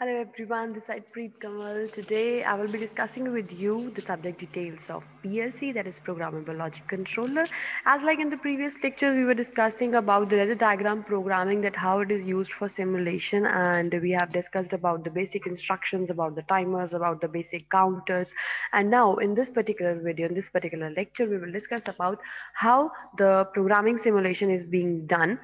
Hello everyone, this is Preet Kamal. Today I will be discussing with you the subject details of PLC, that is Programmable Logic Controller. As like in the previous lecture, we were discussing about the ladder diagram programming, that how it is used for simulation, and we have discussed about the basic instructions, about the timers, about the basic counters. And now in this particular video, in this particular lecture, we will discuss about how the programming simulation is being done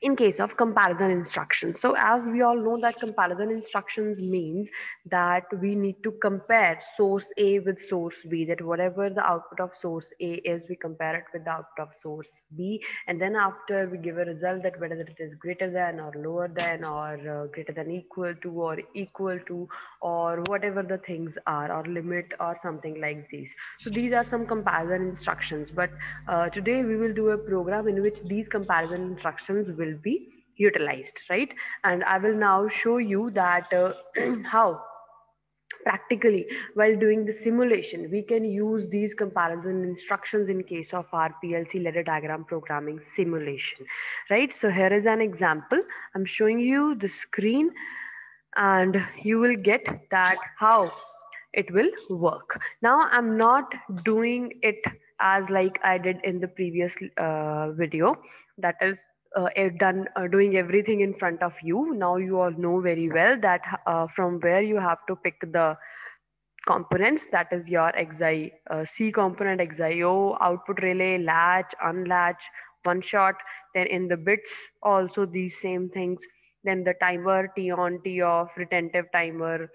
in case of comparison instructions. So as we all know that comparison instructions means that we need to compare source A with source B, that whatever the output of source A is, we compare it with the output of source B, and then after we give a result that whether it is greater than or lower than or greater than equal to or equal to or whatever the things are, or limit or something like these. So these are some comparison instructions, but today we will do a program in which these comparison instructions will be utilized, right? And I will now show you that how practically while doing the simulation we can use these comparison instructions in case of our PLC ladder diagram programming simulation, right? So here is an example. I'm showing you the screen and you will get that how it will work. Now I'm not doing it as like I did in the previous video, that is done doing everything in front of you. Now you all know very well that from where you have to pick the components, that is your xi c component, xio, output relay, latch, unlatch, one shot. Then in the bits also these same things. Then the timer, t on, t off, retentive timer,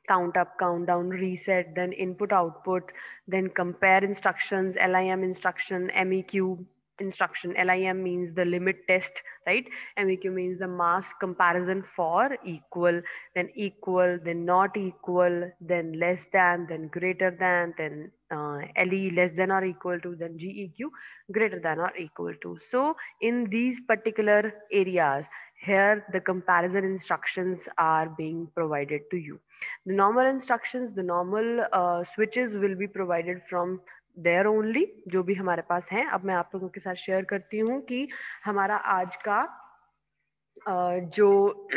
count up, count down, reset, then input output, then compare instructions, lim instruction, meq instruction. Lim means the limit test, right? Meq means the mask comparison for equal, then equal, then not equal, then less than, then greater than, then le less than or equal to, then geq greater than or equal to. So in these particular areas, here the comparison instructions are being provided to you. The normal instructions, the normal switches will be provided from there only, जो भी हमारे पास है. अब मैं आप लोगों के साथ शेयर करती हूँ कि हमारा आज का जो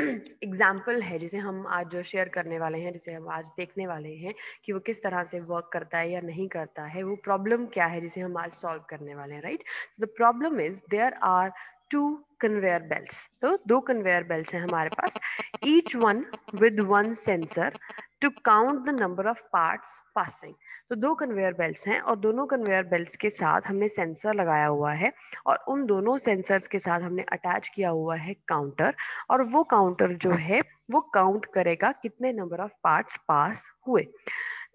एग्जाम्पल है जिसे हम आज शेयर करने वाले हैं, जिसे हम आज देखने वाले हैं कि वो किस तरह से वर्क करता है या नहीं करता है, वो प्रॉब्लम क्या है जिसे हम आज सॉल्व करने वाले हैं, right? The problem is there are two conveyor belts. तो दो कन्वेयर बेल्ट्स हैं हमारे पास, each one with one sensor to count the number of parts passing. तो दो कन्वेयर बेल्ट्स हैं और दोनों कन्वेयर बेल्ट्स के साथ हमने सेंसर लगाया हुआ है और उन दोनों सेंसर्स के साथ हमने अटैच किया हुआ है काउंटर, और वो काउंटर जो है वो काउंट करेगा कितने नंबर ऑफ पार्ट्स पास हुए.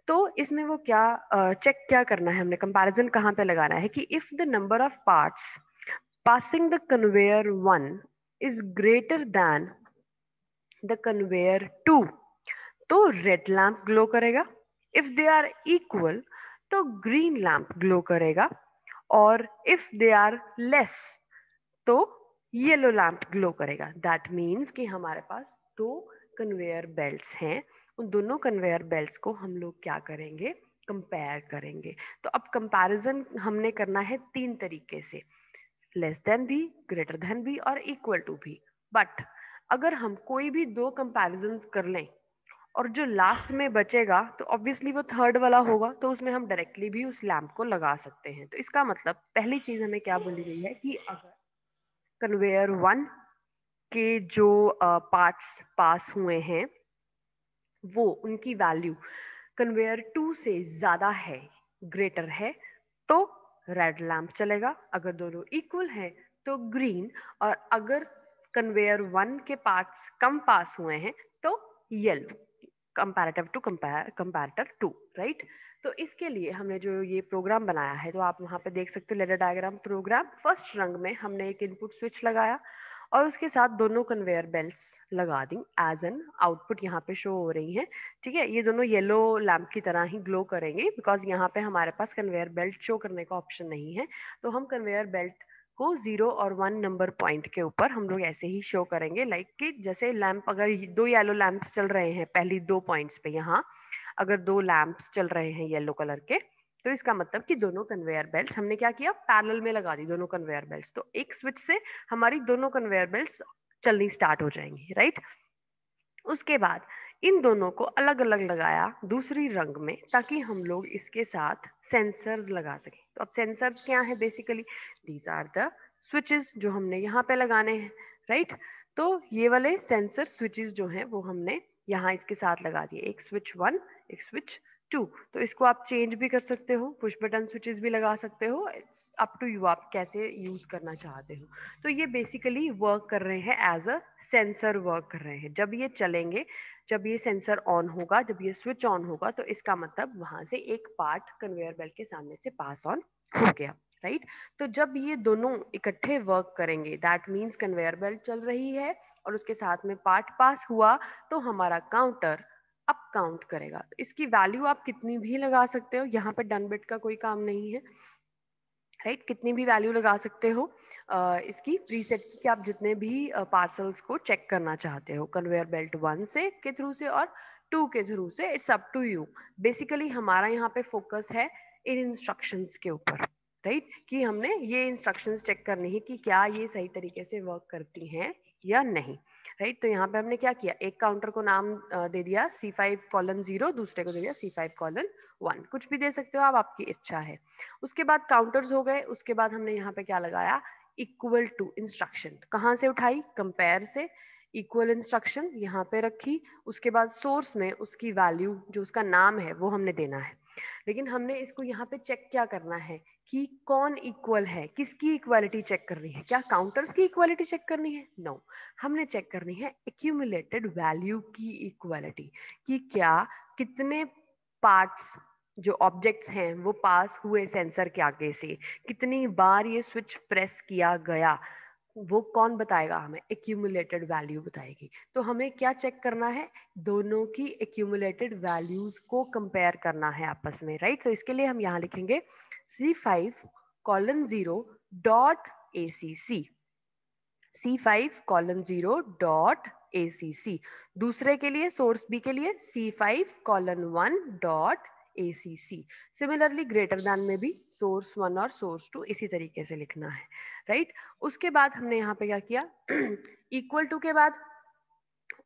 तो इसमें वो क्या चेक क्या करना है, हमने कंपैरिजन कहाँ पे लगाना है कि if the number of parts passing the conveyor 1 is greater than the conveyor 2, तो रेड लैंप ग्लो करेगा. इफ दे आर इक्वल तो ग्रीन लैंप ग्लो करेगा, और इफ दे आर लेस तो येलो लैंप ग्लो करेगा. दैट मीन्स कि हमारे पास दो कन्वेयर बेल्ट्स हैं, उन दोनों कन्वेयर बेल्ट्स को हम लोग क्या करेंगे, कंपेयर करेंगे. तो अब कंपैरिजन हमने करना है तीन तरीके से, लेस देन भी, ग्रेटर देन भी और इक्वल टू भी. बट अगर हम कोई भी दो कंपैरिजन कर लें और जो लास्ट में बचेगा तो ऑब्वियसली वो थर्ड वाला होगा, तो उसमें हम डायरेक्टली भी उस लैंप को लगा सकते हैं. तो इसका मतलब पहली चीज हमें क्या बोली गई है कि अगर कन्वेयर 1 के जो पार्ट्स पास हुए हैं वो उनकी वैल्यू कन्वेयर 2 से ज्यादा है, ग्रेटर है, तो रेड लैंप चलेगा. अगर दोनों इक्वल है तो ग्रीन, और अगर कन्वेयर 1 के पार्ट्स कम पास हुए हैं तो yellow, comparative to comparator 2, right? तो इसके लिए हमने जो ये प्रोग्राम बनाया है, तो आप वहां पे देख सकते हो लेडर डायग्राम प्रोग्राम. फर्स्ट रंग में हमने एक इनपुट स्विच लगाया और उसके साथ दोनों कन्वेयर बेल्ट्स लगा दी एज एन आउटपुट यहाँ पे शो हो रही है. ठीक है, ये दोनों येलो लैंप की तरह ही ग्लो करेंगे बिकॉज यहाँ पे हमारे पास कन्वेयर बेल्ट शो करने का ऑप्शन नहीं है. तो हम कन्वेयर बेल्ट को 0 और 1 नंबर पॉइंट के ऊपर हम लोग ऐसे ही शो करेंगे, लाइक कि जैसे लैंप, अगर दो येलो लैंप्स चल रहे हैं पहली दो पॉइंट्स पे, यहाँ अगर दो लैंप्स चल रहे हैं येलो कलर के, तो इसका मतलब कि दोनों कन्वेयर बेल्ट्स हमने क्या किया, पैरेलल में लगा दी दोनों कन्वेयर बेल्ट्स. तो एक स्विच से हमारी दोनों कन्वेयर बेल्ट्स चलनी स्टार्ट हो जाएंगी, राइट? उसके बाद इन दोनों को अलग अलग लगाया दूसरी रंग में, ताकि हम लोग इसके साथ सेंसर्स लगा सकें। तो अब सेंसर्स क्या है? Basically these are the switches जो हमने यहाँ पे लगाने हैं, राइट। तो ये वाले सेंसर स्विचेस जो हैं वो हमने यहाँ इसके साथ लगा दिए, एक स्विच 1, एक स्विच 2। तो इसको आप चेंज भी कर सकते हो, पुश बटन स्विचेस भी लगा सकते हो, इट्स अप टू यू आप कैसे यूज करना चाहते हो। तो ये बेसिकली वर्क कर रहे हैं एज अ सेंसर वर्क कर रहे हैं। जब ये चलेंगे, जब ये सेंसर ऑन होगा, जब ये स्विच ऑन होगा, तो इसका मतलब वहां से एक पार्ट कन्वेयर बेल्ट के सामने से पास ऑन हो गया, राइट। तो जब ये दोनों इकट्ठे वर्क करेंगे, दैट मीन्स कन्वेयर बेल्ट चल रही है और उसके साथ में पार्ट पास हुआ, तो हमारा काउंटर अप काउंट करेगा। तो इसकी वैल्यू आप कितनी भी लगा सकते हो, यहाँ पे डन बिट का कोई काम नहीं है, राइट। कितनी भी वैल्यू लगा सकते हो इसकी प्रीसेट की, आप जितने भी पार्सल्स को चेक करना चाहते हो कन्वेयर बेल्ट 1 से के थ्रू से और 2 के थ्रू से, it's up to you. Basically हमारा यहाँ पे फोकस है इन इंस्ट्रक्शंस के ऊपर, राइट, कि हमने ये इंस्ट्रक्शंस चेक करनी है कि क्या ये सही तरीके से वर्क करती हैं या नहीं, राइट। तो यहाँ पे हमने क्या किया, एक काउंटर को नाम दे दिया C5:0, दूसरे को दे दिया C5:1, कुछ भी दे सकते हो आप, आपकी इच्छा है। उसके बाद काउंटर्स हो गए, उसके बाद हमने यहाँ पे क्या लगाया, इक्वल टू इंस्ट्रक्शन। कहाँ से उठाई, कंपेयर से, इक्वल इंस्ट्रक्शन यहाँ पे रखी। उसके बाद सोर्स में उसकी वैल्यू जो उसका नाम है वो हमने देना है। लेकिन हमने इसको यहाँ पे चेक क्या करना है कि कौन इक्वल है, किसकी इक्वालिटी चेक करनी है, क्या काउंटर्स की इक्वालिटी चेक करनी है? नो, हमने चेक करनी है एक्यूमुलेटेड वैल्यू की इक्वालिटी, कि क्या कितने पार्ट्स जो ऑब्जेक्ट्स हैं वो पास हुए सेंसर के आगे से, कितनी बार ये स्विच प्रेस किया गया, वो कौन बताएगा हमें, एक्यूमुलेटेड वैल्यू बताएगी। तो हमें क्या चेक करना है, दोनों की एक्यूमुलेटेड वैल्यूज को कंपेयर करना है आपस में, राइट। तो इसके लिए हम यहाँ लिखेंगे C5:0 dot ACC, C5:0 dot ACC। दूसरे के लिए, सोर्स बी के लिए C5:1 dot ACC। Similarly greater than में भी सोर्स 1 और सोर्स 2 इसी तरीके से लिखना है, राइट। उसके बाद हमने यहाँ पे क्या किया, इक्वल टू के बाद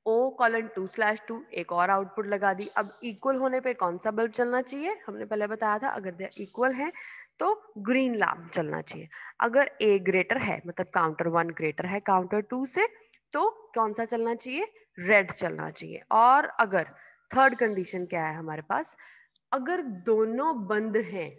O:2/2 एक और आउटपुट लगा दी। अब इक्वल होने पे कौन सा बल्ब चलना चाहिए, हमने पहले बताया था, अगर दे इक्वल है तो ग्रीन लैम्प चलना चाहिए। अगर A ग्रेटर है, मतलब काउंटर 1 ग्रेटर है काउंटर 2 से, तो कौन सा चलना चाहिए, रेड चलना चाहिए। और अगर थर्ड कंडीशन क्या है हमारे पास, अगर दोनों बंद हैं,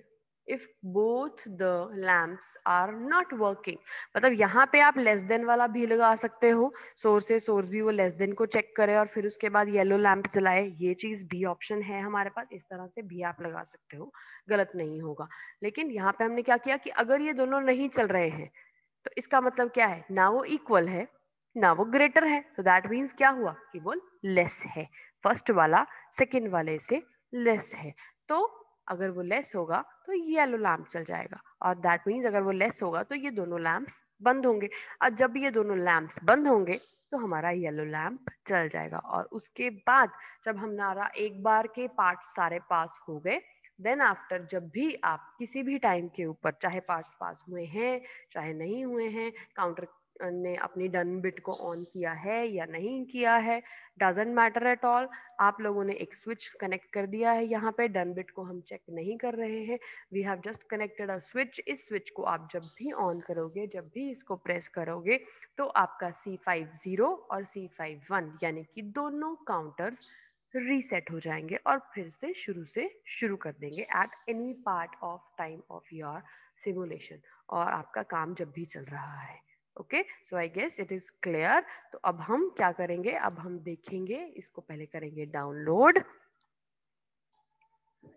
if both the lamps are not working, मतलब यहाँ पे आप लेस देन वाला भी लगा सकते हो, सोर्स से सोर्स भी वो लेस देन को चेक करे और फिर उसके बाद येलो लैंप जलाए, ये चीज भी ऑप्शन है हमारे पास, इस तरह से भी आप लगा सकते हो, गलत नहीं होगा। लेकिन यहाँ पे हमने क्या किया कि अगर ये दोनों नहीं चल रहे हैं, तो इसका मतलब क्या है, ना वो इक्वल है ना वो ग्रेटर है, तो दैट मीन्स क्या हुआ कि वो लेस है, फर्स्ट वाला सेकंड वाले से लेस है। तो अगर वो लेस होगा तो येलो लैंप चल जाएगा, और दैट मीन्स अगर वो लेस होगा तो ये दोनों लैंप्स बंद होंगे, और जब ये दोनों लैंप्स बंद होंगे तो हमारा येलो लैंप चल जाएगा। और उसके बाद जब हमारा एक बार के पार्ट्स सारे पास हो गए, देन आफ्टर जब भी आप किसी भी टाइम के ऊपर, चाहे पार्ट्स पास हुए हैं चाहे नहीं हुए हैं, काउंटर ने अपनी डन बिट को ऑन किया है या नहीं किया है, डजेंट मैटर एट ऑल, आप लोगों ने एक स्विच कनेक्ट कर दिया है, यहाँ पे डन बिट को हम चेक नहीं कर रहे हैं, we have just connected a switch. इस स्विच को आप जब भी ऑन करोगे, जब भी इसको प्रेस करोगे, तो आपका C50 और C51 यानी कि दोनों काउंटर्स रीसेट हो जाएंगे और फिर से शुरू कर देंगे at any part of time of your simulation, और आपका काम जब भी चल रहा है। Okay, so I guess it is clear. तो अब हम क्या करेंगे, अब हम देखेंगे, इसको पहले करेंगे डाउनलोड।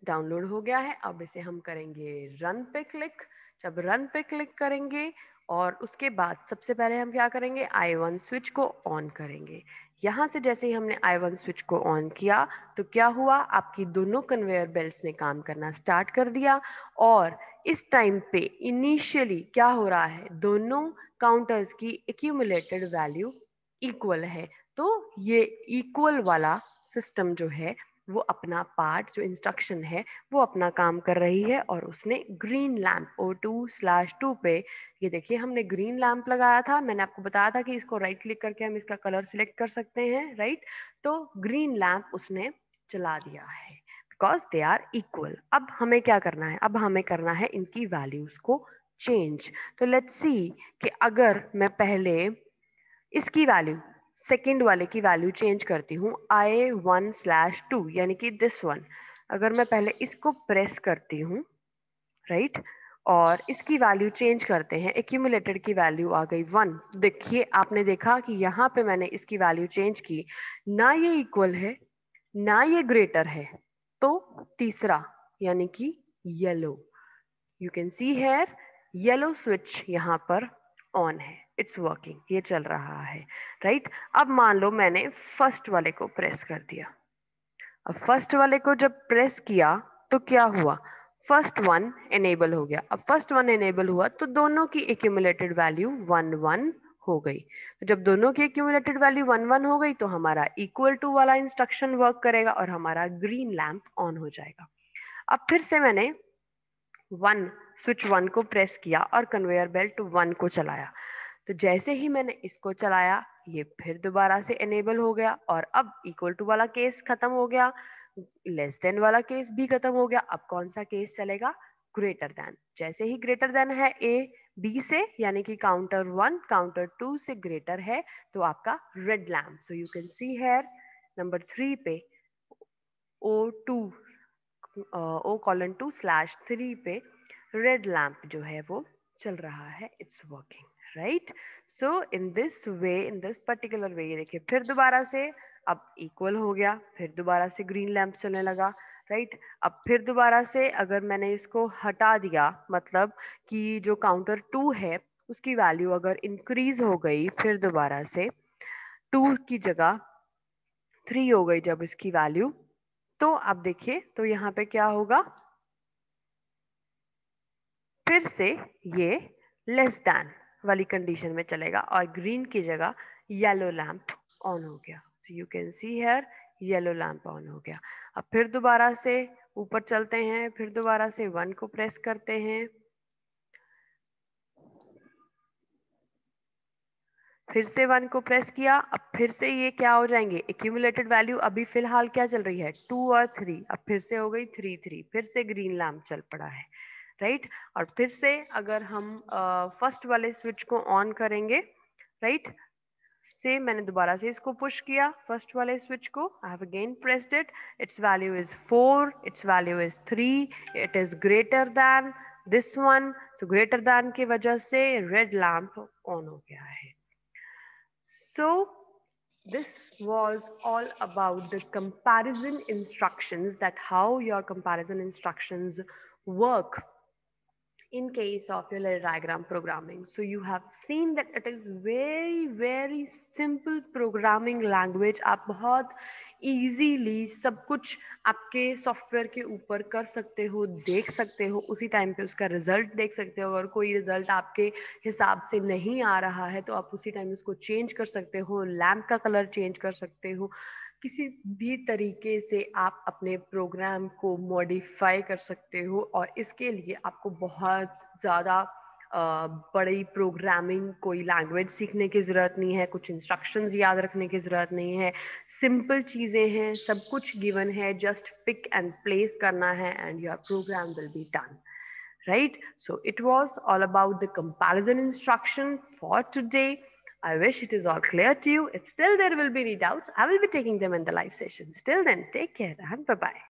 डाउनलोड हो गया है, अब इसे हम करेंगे रन पे क्लिक। जब रन पे क्लिक करेंगे और उसके बाद सबसे पहले हम क्या करेंगे, I1 स्विच को ऑन करेंगे। यहाँ से जैसे ही हमने I1 स्विच को ऑन किया तो क्या हुआ, आपकी दोनों कन्वेयर बेल्ट्स ने काम करना स्टार्ट कर दिया, और इस टाइम पे इनिशियली क्या हो रहा है, दोनों काउंटर्स की एक्यूमुलेटेड वैल्यू इक्वल है। तो ये इक्वल वाला सिस्टम जो है वो अपना पार्ट जो इंस्ट्रक्शन है वो अपना काम कर रही है और उसने ग्रीन लैम्प O2/2 पे, ये देखिए हमने ग्रीन लैम्प लगाया था, मैंने आपको बताया था कि इसको राइट क्लिक करके हम इसका कलर सिलेक्ट कर सकते हैं, राइट। तो ग्रीन लैम्प उसने चला दिया है बिकॉज दे आर इक्वल। अब हमें क्या करना है, अब हमें करना है इनकी वैल्यूज को चेंज। तो लेट्स सी कि अगर मैं पहले इसकी वैल्यू सेकेंड वाले की वैल्यू चेंज करती हूँ I1/2 यानी कि दिस वन, अगर मैं पहले इसको प्रेस करती हूँ, राइट, और इसकी वैल्यू चेंज करते हैं, एक्यूमुलेटेड की वैल्यू आ गई 1। देखिए आपने देखा कि यहाँ पे मैंने इसकी वैल्यू चेंज की, ना ये इक्वल है ना ये ग्रेटर है, तो तीसरा यानी कि yellow, you can see here yellow switch यहाँ पर ऑन है, इट्स वर्किंग, ये चल रहा है, राइट। अब मान लो मैंने फर्स्ट वाले को प्रेस कर दिया, अब फर्स्ट वाले को जब प्रेस किया तो क्या हुआ, फर्स्ट वन एनेबल हो गया। अब फर्स्ट वन एनेबल हुआ तो दोनों की एक्यूमुलेटेड वैल्यू 1 1 हो गई। तो जब दोनों की एक्यूमुलेटेड वैल्यू 1 1 हो गई तो हमारा इक्वल टू वाला इंस्ट्रक्शन वर्क करेगा और हमारा ग्रीन लैम्प ऑन हो जाएगा। अब फिर से मैंने स्विच वन को प्रेस किया और कन्वेयर बेल्ट 1 को चलाया, तो जैसे ही मैंने इसको चलाया ये फिर दोबारा से एनेबल हो गया और अब इक्वल टू वाला केस खत्म हो गया, लेस देन वाला केस भी खत्म हो गया। अब कौन सा केस चलेगा, ग्रेटर देन। जैसे ही ग्रेटर देन है ए बी से, यानी कि काउंटर 1 काउंटर 2 से ग्रेटर है, तो आपका red lamp. So you can see here number 3 पे O2 O:2/3 पे रेड लैम्प जो है वो चल रहा है, it's working, right. So in this way, in this particular way, ये देखिए फिर दोबारा से अब इक्वल हो गया, फिर दोबारा से ग्रीन लैम्प चलने लगा, राइट। अब फिर दोबारा से अगर मैंने इसको हटा दिया, मतलब कि जो काउंटर 2 है उसकी वैल्यू अगर इंक्रीज हो गई, फिर दोबारा से 2 की जगह 3 हो गई जब इसकी वैल्यू, तो अब देखिए तो यहाँ पे क्या होगा, फिर से ये लेस देन वाली कंडीशन में चलेगा और ग्रीन की जगह येलो लैम्प ऑन हो गया। So you can see here yellow lamp on हो गया। अब फिर दोबारा से ऊपर चलते हैं, फिर दोबारा से 1 को प्रेस करते हैं, फिर से 1 को प्रेस किया, अब फिर से ये क्या हो जाएंगे, एक्यूमुलेटेड वैल्यू अभी फिलहाल क्या चल रही है 2 और 3, अब फिर से हो गई 3 3, फिर से ग्रीन लैम्प चल पड़ा है, राइट। और फिर से अगर हम फर्स्ट वाले स्विच को ऑन करेंगे, राइट, से मैंने दोबारा से इसको पुश किया फर्स्ट वाले स्विच को, I have again pressed it, it's value is 4, it's value is 3, it is greater than this one, so greater than की वजह से रेड लैम्प ऑन हो गया है। So this was all about the comparison instructions, that how your comparison instructions work in case of your ladder diagram programming. So you have seen that it is very simple programming language. आप बहुत easily सब कुछ आपके software के ऊपर कर सकते हो, देख सकते हो, उसी टाइम पे उसका रिजल्ट देख सकते हो। अगर कोई रिजल्ट आपके हिसाब से नहीं आ रहा है तो आप उसी टाइम उसको चेंज कर सकते हो, लैम्प का कलर चेंज कर सकते हो, किसी भी तरीके से आप अपने प्रोग्राम को मॉडिफाई कर सकते हो। और इसके लिए आपको बहुत ज़्यादा बड़ी प्रोग्रामिंग कोई लैंग्वेज सीखने की ज़रूरत नहीं है, कुछ इंस्ट्रक्शंस याद रखने की ज़रूरत नहीं है, सिंपल चीज़ें हैं, सब कुछ गिवन है, जस्ट पिक एंड प्लेस करना है and your program will be done, right? So it was all about the comparison instruction for today. I wish it is all clear to you. If still there will be any doubts, I will be taking them in the live sessions. Till then, take care and bye-bye.